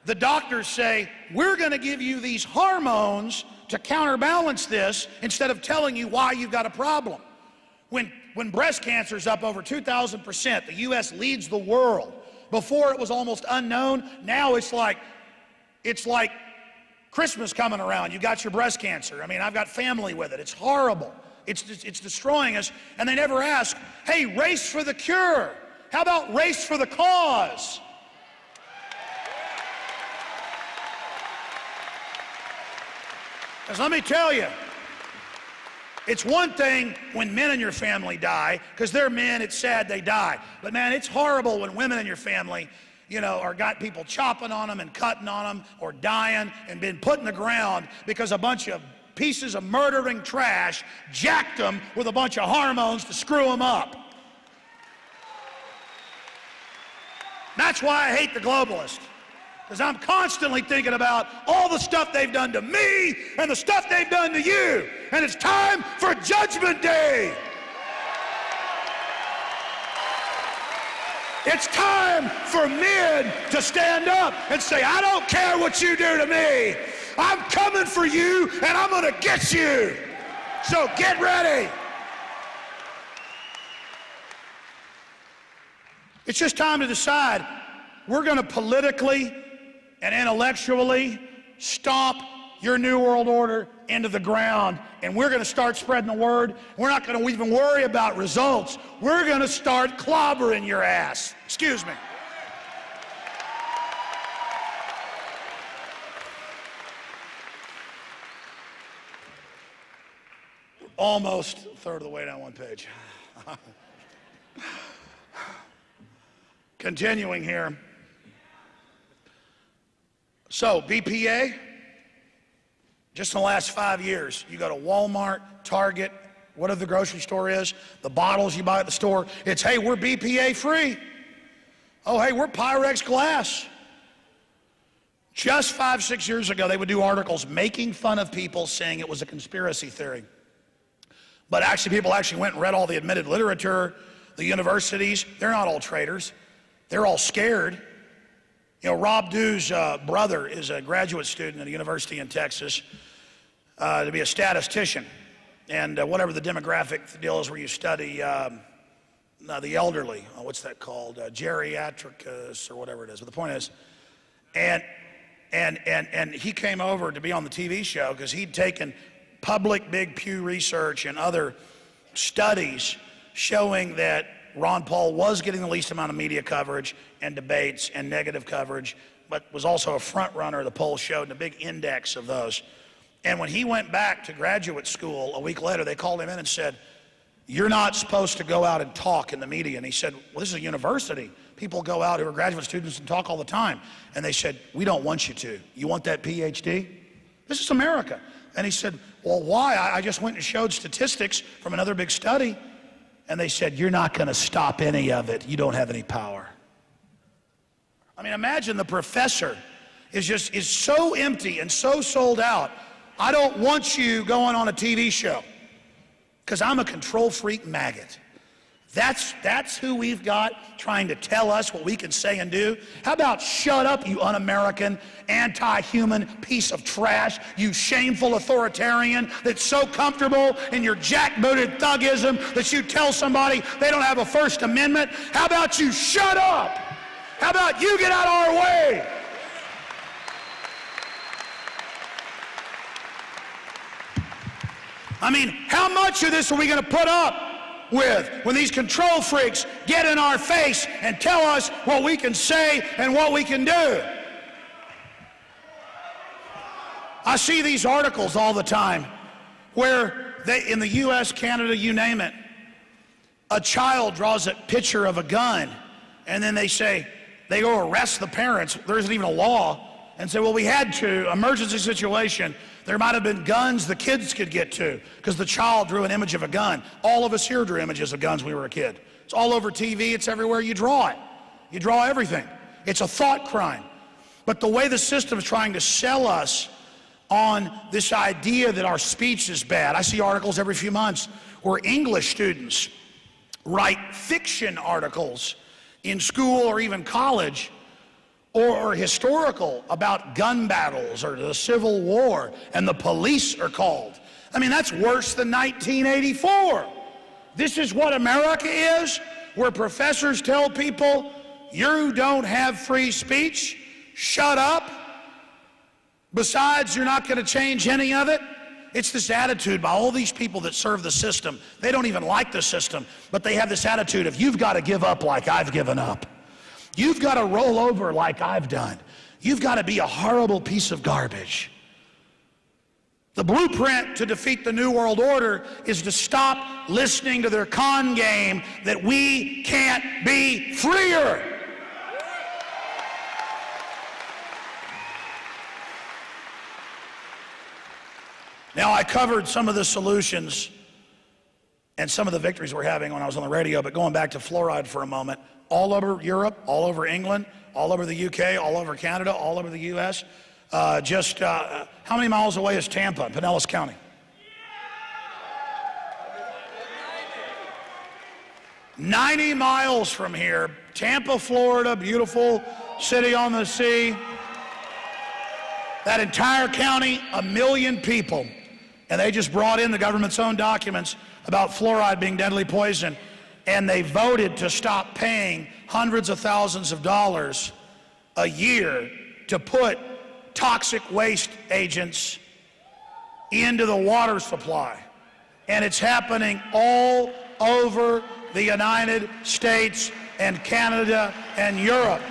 The doctors say, we're going to give you these hormones to counterbalance this instead of telling you why you've got a problem. When breast cancer's up over 2,000%, the U.S. leads the world. Before it was almost unknown. Now it's like Christmas coming around. You got your breast cancer. I mean, I've got family with it. It's horrible. It's destroying us. And they never ask, hey, race for the cure. How about race for the cause? Because let me tell you, it's one thing when men in your family die, because they're men, it's sad they die. But man, it's horrible when women in your family, you know, or got people chopping on them and cutting on them or dying and been put in the ground because a bunch of pieces of murdering trash jacked them with a bunch of hormones to screw them up. That's why I hate the globalists. Because I'm constantly thinking about all the stuff they've done to me and the stuff they've done to you. And it's time for Judgment Day. It's time for men to stand up and say, I don't care what you do to me. I'm coming for you and I'm going to get you. So get ready. It's just time to decide. We're going to politically and intellectually stomp your New World Order into the ground, and we're going to start spreading the word. We're not going to even worry about results. We're going to start clobbering your ass. Excuse me. Almost a third of the way down one page. Continuing here. So, BPA, just in the last 5 years, you go to Walmart, Target, whatever the grocery store is, the bottles you buy at the store, it's, hey, we're BPA free. Oh, hey, we're Pyrex glass. Just 5, 6 years ago, they would do articles making fun of people saying it was a conspiracy theory. But actually, people actually went and read all the admitted literature. The universities, they're not all traitors. They're all scared. You know, Rob Dew's brother is a graduate student at a university in Texas to be a statistician. And whatever the demographic deal is where you study the elderly, what's that called? Geriatricus or whatever it is. But the point is, and he came over to be on the TV show because he'd taken public big Pew Research and other studies showing that Ron Paul was getting the least amount of media coverage and debates and negative coverage, but was also a front runner, the poll showed, and a big index of those. And when he went back to graduate school a week later, they called him in and said, you're not supposed to go out and talk in the media. And he said, well, this is a university. People go out who are graduate students and talk all the time. And they said, we don't want you to. You want that PhD? This is America. And he said, well, why? I just went and showed statistics from another big study. And they said, you're not going to stop any of it. You don't have any power. I mean, imagine the professor is so empty and so sold out. I don't want you going on a TV show because I'm a control freak maggot. That's who we've got trying to tell us what we can say and do. How about shut up, you un-American, anti-human piece of trash, you shameful authoritarian that's so comfortable in your jackbooted thuggism that you tell somebody they don't have a First Amendment. How about you shut up? How about you get out of our way? I mean, how much of this are we going to put up with when these control freaks get in our face and tell us what we can say and what we can do? I see these articles all the time where they, in the US, Canada, you name it, a child draws a picture of a gun and then they say, they go arrest the parents. There isn't even a law, and say, well, we had to, emergency situation. There might have been guns the kids could get to because the child drew an image of a gun. All of us here drew images of guns when we were a kid. It's all over TV. It's everywhere you draw it. You draw everything. It's a thought crime. But the way the system is trying to sell us on this idea that our speech is bad. I see articles every few months where English students write fiction articles in school or even college or historical about gun battles or the Civil War, and the police are called. I mean, that's worse than 1984. This is what America is, where professors tell people, you don't have free speech, shut up. Besides, you're not going to change any of it. It's this attitude by all these people that serve the system. They don't even like the system, but they have this attitude of, you've got to give up like I've given up. You've got to roll over like I've done. You've got to be a horrible piece of garbage. The blueprint to defeat the New World Order is to stop listening to their con game that we can't be freer. Now, I covered some of the solutions and some of the victories we're having when I was on the radio, but going back to fluoride for a moment, all over Europe, all over England, all over the UK, all over Canada, all over the US. How many miles away is Tampa in Pinellas County? 90 miles from here, Tampa, Florida, beautiful city on the sea. That entire county, 1 million people. And they just brought in the government's own documents about fluoride being deadly poison. and they voted to stop paying hundreds of thousands of dollars a year to put toxic waste agents into the water supply. And it's happening all over the United States and Canada and Europe.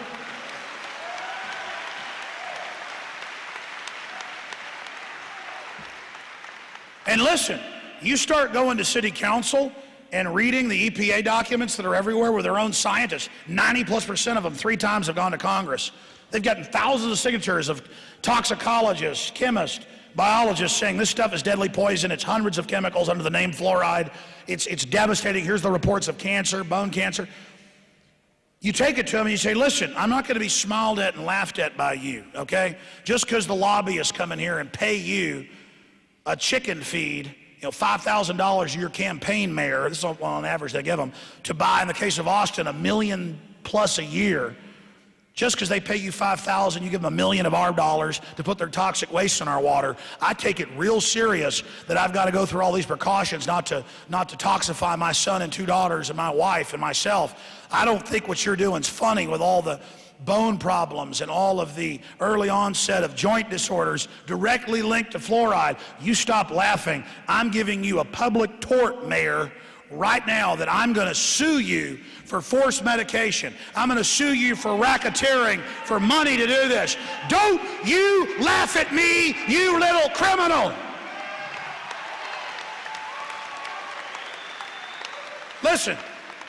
And listen, you start going to city council and reading the EPA documents that are everywhere with their own scientists. 90+% of them 3 times have gone to Congress. They've gotten thousands of signatures of toxicologists, chemists, biologists saying this stuff is deadly poison. It's hundreds of chemicals under the name fluoride. It's devastating. Here's the reports of cancer, bone cancer. You take it to them and you say, listen, I'm not going to be smiled at and laughed at by you, okay? Just because the lobbyists come in here and pay you a chicken feed, $5,000 a year campaign mayor, this is what on average they give them, to buy, in the case of Austin, $1 million plus a year. Just because they pay you $5,000, you give them $1 million of our dollars to put their toxic waste in our water. I take it real serious that I've got to go through all these precautions not to toxify my son and 2 daughters and my wife and myself. I don't think what you're doing is funny with all the bone problems and all of the early onset of joint disorders directly linked to fluoride. You stop laughing. I'm giving you a public tort, Mayor, right now that I'm going to sue you for forced medication. I'm going to sue you for racketeering, for money to do this. Don't you laugh at me, you little criminal. Listen,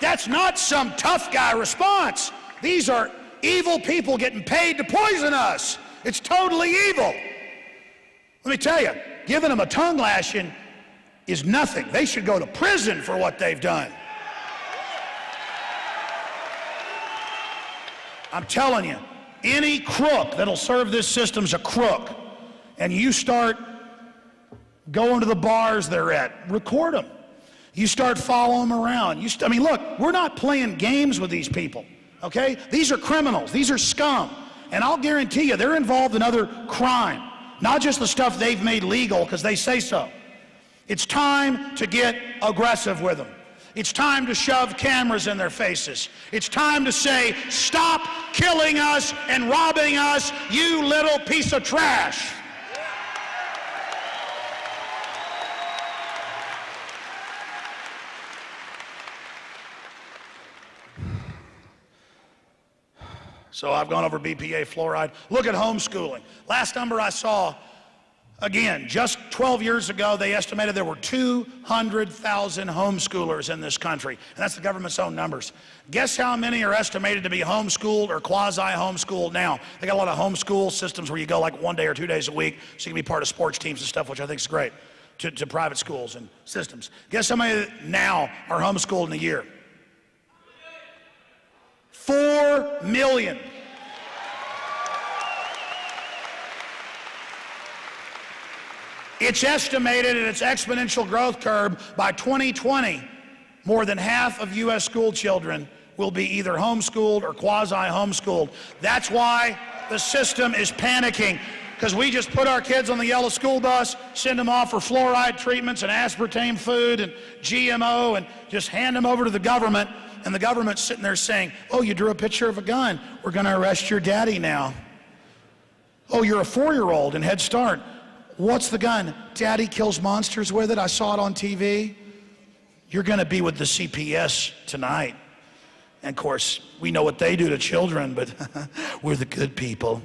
that's not some tough guy response. These are evil people getting paid to poison us. It's totally evil. Let me tell you, giving them a tongue lashing is nothing. They should go to prison for what they've done. I'm telling you, any crook that'll serve this system's a crook. And you start going to the bars they're at, record them. You start following them around. I mean, look, we're not playing games with these people, okay? These are criminals. These are scum. And I'll guarantee you, they're involved in other crime, not just the stuff they've made legal because they say so. It's time to get aggressive with them. It's time to shove cameras in their faces. It's time to say, stop killing us and robbing us, you little piece of trash. So I've gone over BPA, fluoride. Look at homeschooling. Last number I saw, again, just 12 years ago, they estimated there were 200,000 homeschoolers in this country. And that's the government's own numbers. Guess how many are estimated to be homeschooled or quasi-homeschooled now? They got a lot of homeschool systems where you go like 1 day or 2 days a week so you can be part of sports teams and stuff, which I think is great, to private schools and systems. Guess how many now are homeschooled in a year? 4 million. It's estimated in its exponential growth curve by 2020, more than half of U.S. school children will be either homeschooled or quasi-homeschooled. That's why the system is panicking, because we just put our kids on the yellow school bus, send them off for fluoride treatments and aspartame food and GMO, and just hand them over to the government, and the government's sitting there saying, oh, you drew a picture of a gun. We're going to arrest your daddy now. Oh, you're a 4-year-old in Head Start. What's the gun? Daddy kills monsters with it. I saw it on TV. You're going to be with the CPS tonight. And of course, we know what they do to children, but we're the good people.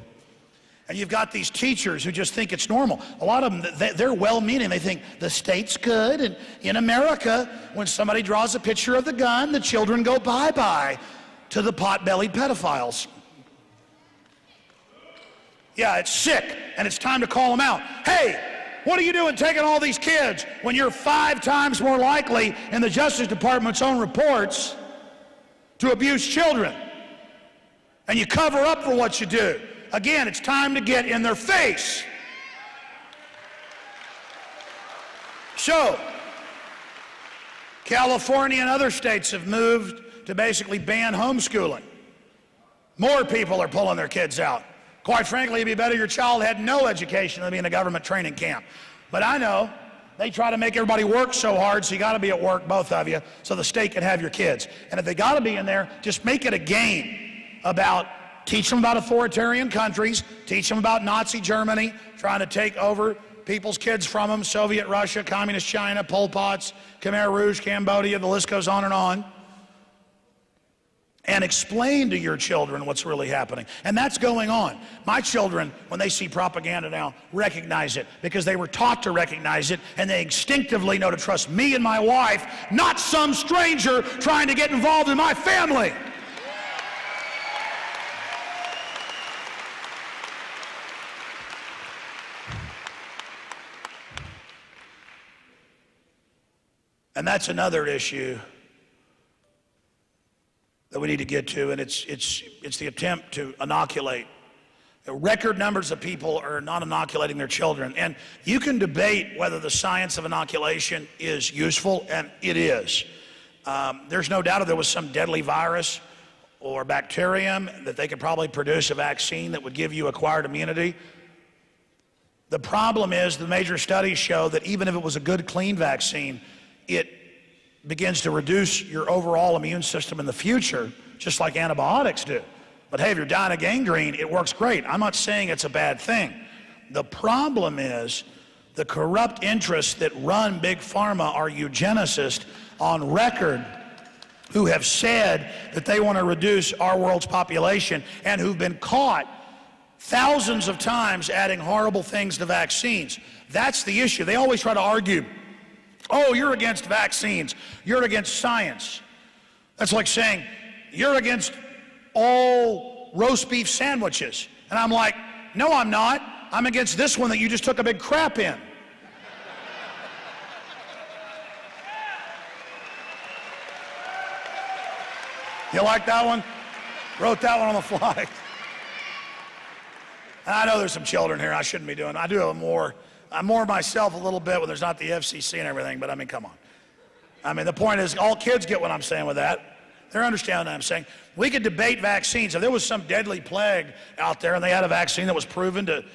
And you've got these teachers who just think it's normal. A lot of them, they're well-meaning. They think the state's good. And in America, when somebody draws a picture of the gun, the children go bye-bye to the pot-bellied pedophiles. Yeah, it's sick, and it's time to call them out. Hey, what are you doing taking all these kids when you're 5 times more likely in the Justice Department's own reports to abuse children? And you cover up for what you do. Again, it's time to get in their face. So, California and other states have moved to basically ban homeschooling. More people are pulling their kids out. Quite frankly, it'd be better your child had no education than be in a government training camp. But I know They try to make everybody work so hard, so you got to be at work, both of you, so the state can have your kids. And if they got to be in there, just make it a game about, teach them about authoritarian countries, teach them about Nazi Germany, trying to take over people's kids from them, Soviet Russia, Communist China, Pol Pot's, Khmer Rouge, Cambodia, the list goes on. And explain to your children what's really happening. And that's going on. My children, when they see propaganda now, recognize it because they were taught to recognize it, and they instinctively know to trust me and my wife, not some stranger trying to get involved in my family. And that's another issue that we need to get to, and it's the attempt to inoculate. Record numbers of people are not inoculating their children, and you can debate whether the science of inoculation is useful, and it is. There's no doubt if there was some deadly virus or bacterium that they could probably produce a vaccine that would give you acquired immunity. The problem is the major studies show that even if it was a good, clean vaccine, it begins to reduce your overall immune system in the future, just like antibiotics do. But hey, if you're dying of gangrene, it works great. I'm not saying it's a bad thing. The problem is the corrupt interests that run Big Pharma are eugenicists on record who have said that they want to reduce our world's population and who've been caught thousands of times adding horrible things to vaccines. That's the issue. They always try to argue, oh, you're against vaccines, you're against science. That's like saying, you're against all roast beef sandwiches. And I'm like, no, I'm not. I'm against this one that you just took a big crap in. You like that one? Wrote that one on the fly. And I know there's some children here I shouldn't be doing. I do have more. I'm more myself a little bit when there's not the FCC and everything, but I mean, come on. I mean, the point is, all kids get what I'm saying with that. They're understanding what I'm saying. We could debate vaccines. If there was some deadly plague out there and they had a vaccine that was proven to,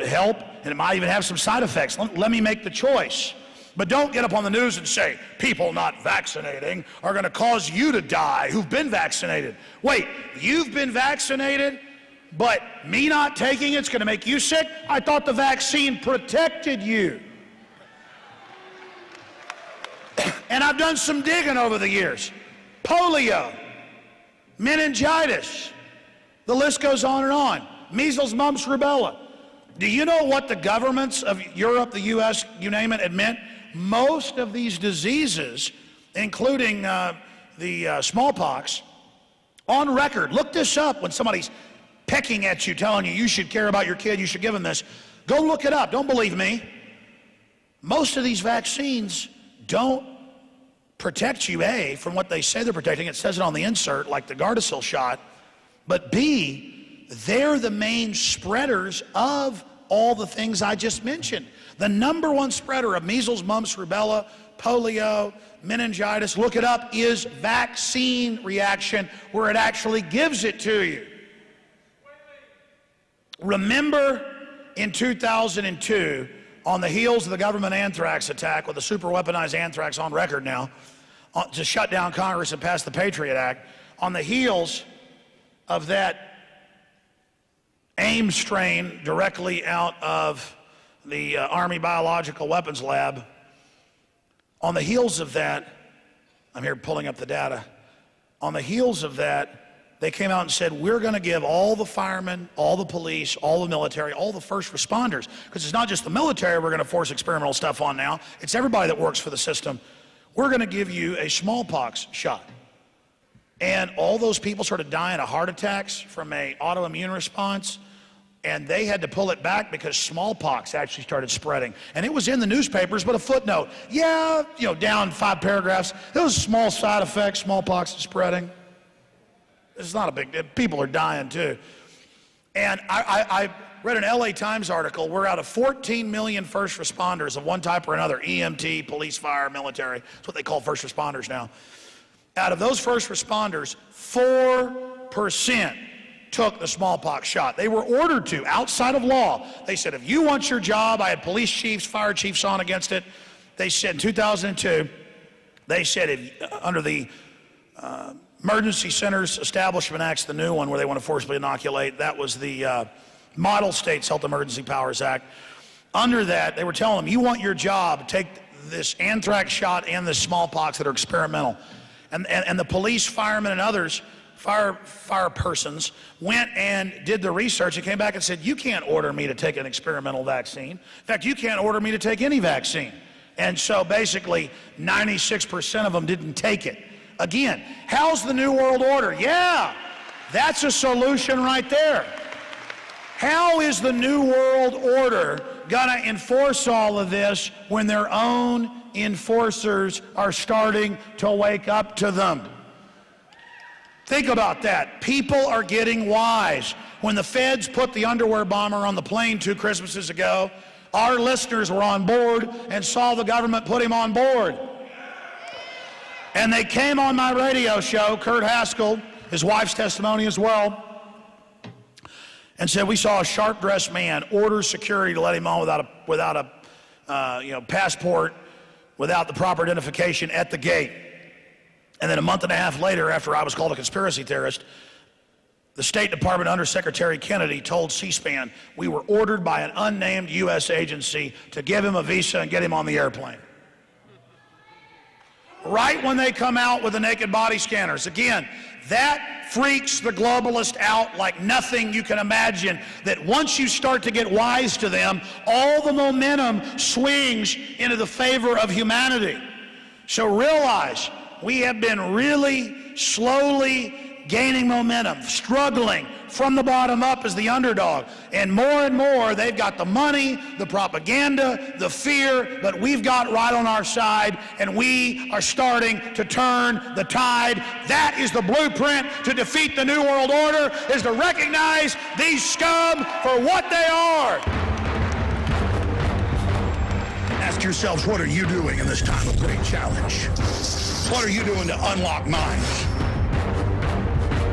help, and it might even have some side effects, let me make the choice. But don't get up on the news and say, people not vaccinating are going to cause you to die who've been vaccinated. Wait, you've been vaccinated? But me not taking it's going to make you sick? I thought the vaccine protected you. And I've done some digging over the years. Polio, meningitis, the list goes on and on. Measles, mumps, rubella. Do you know what the governments of Europe, the US, you name it, admit? Most of these diseases, including the smallpox, on record, look this up when somebody's pecking at you, telling you you should care about your kid, you should give him this. Go look it up. Don't believe me. Most of these vaccines don't protect you, A, from what they say they're protecting. It says it on the insert, like the Gardasil shot. But B, they're the main spreaders of all the things I just mentioned. The number one spreader of measles, mumps, rubella, polio, meningitis, look it up, is vaccine reaction, where it actually gives it to you. Remember in 2002, on the heels of the government anthrax attack, with the super weaponized anthrax on record now, to shut down Congress and pass the Patriot Act, on the heels of that AIM strain directly out of the Army Biological Weapons Lab, on the heels of that, I'm here pulling up the data, on the heels of that, they came out and said, we're going to give all the firemen, all the police, all the military, all the first responders, because it's not just the military we're going to force experimental stuff on now, it's everybody that works for the system. We're going to give you a smallpox shot. And all those people started dying of heart attacks from an autoimmune response, and they had to pull it back because smallpox actually started spreading. And it was in the newspapers, but a footnote. Yeah, down 5 paragraphs. There was small side effects, smallpox is spreading. It's not a big deal. People are dying too. And I read an LA Times article where out of 14 million first responders of one type or another, EMT, police, fire, military, that's what they call first responders now. Out of those first responders, 4% took the smallpox shot. They were ordered to, outside of law. They said, if you want your job, I had police chiefs, fire chiefs on against it. They said in 2002, they said under the Emergency Centers Establishment Act's the new one where they want to forcibly inoculate. That was the Model States Health Emergency Powers Act. Under that, they were telling them, you want your job, take this anthrax shot and this smallpox that are experimental. And the police, firemen, and others, fire persons, went and did the research and came back and said, you can't order me to take an experimental vaccine. In fact, you can't order me to take any vaccine. And so basically, 96% of them didn't take it. Again, how's the New World Order? Yeah, that's a solution right there. How is the New World Order gonna enforce all of this when their own enforcers are starting to wake up to them? Think about that. People are getting wise. When the feds put the underwear bomber on the plane 2 Christmases ago, our listeners were on board and saw the government put him on board. And they came on my radio show, Kurt Haskell, his wife's testimony as well, and said we saw a sharp-dressed man order security to let him on without a passport, without the proper identification at the gate. And then a month and a half later, after I was called a conspiracy theorist, the State Department Undersecretary Kennedy told C-SPAN we were ordered by an unnamed U.S. agency to give him a visa and get him on the airplane. Right when they come out with the naked body scanners. Again, that freaks the globalist out like nothing you can imagine, that once you start to get wise to them, all the momentum swings into the favor of humanity. So realize we have been really slowly gaining momentum, struggling from the bottom up as the underdog. And more, they've got the money, the propaganda, the fear, but we've got right on our side, and we are starting to turn the tide. That is the blueprint to defeat the New World Order, is to recognize these scum for what they are. Ask yourselves, what are you doing in this time of great challenge? What are you doing to unlock minds?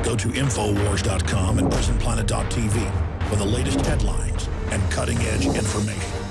Go to Infowars.com and PrisonPlanet.tv for the latest headlines and cutting-edge information.